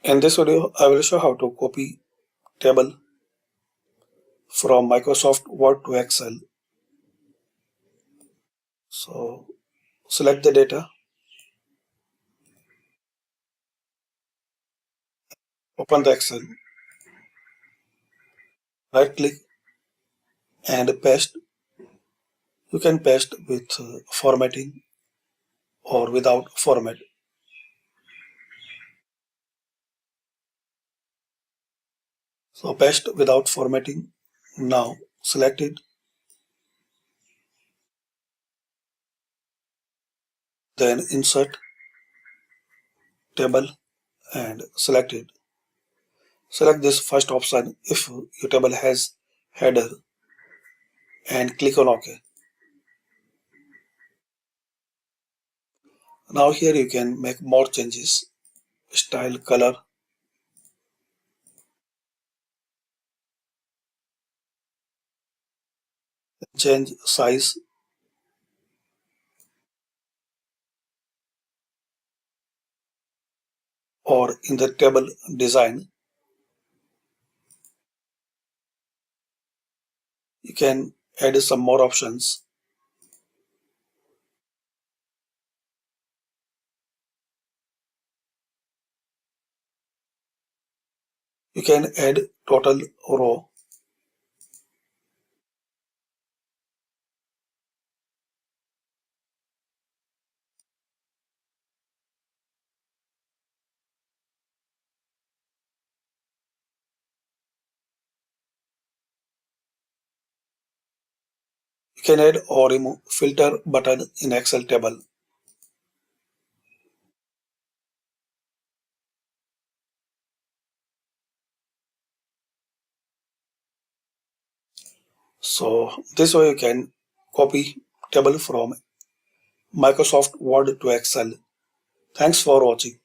In this video, I will show how to copy table from Microsoft Word to Excel. So select the data, open the Excel, right click and paste. You can paste with formatting or without format. So paste without formatting. Now select it, then insert table and select it. Select this first option if your table has header and click on OK. Now here you can make more changes, style, color, change size, or in the table design, you can add some more options. You can add total row. You can add or remove filter button in Excel table. So this way you can copy table from Microsoft Word to Excel. Thanks for watching.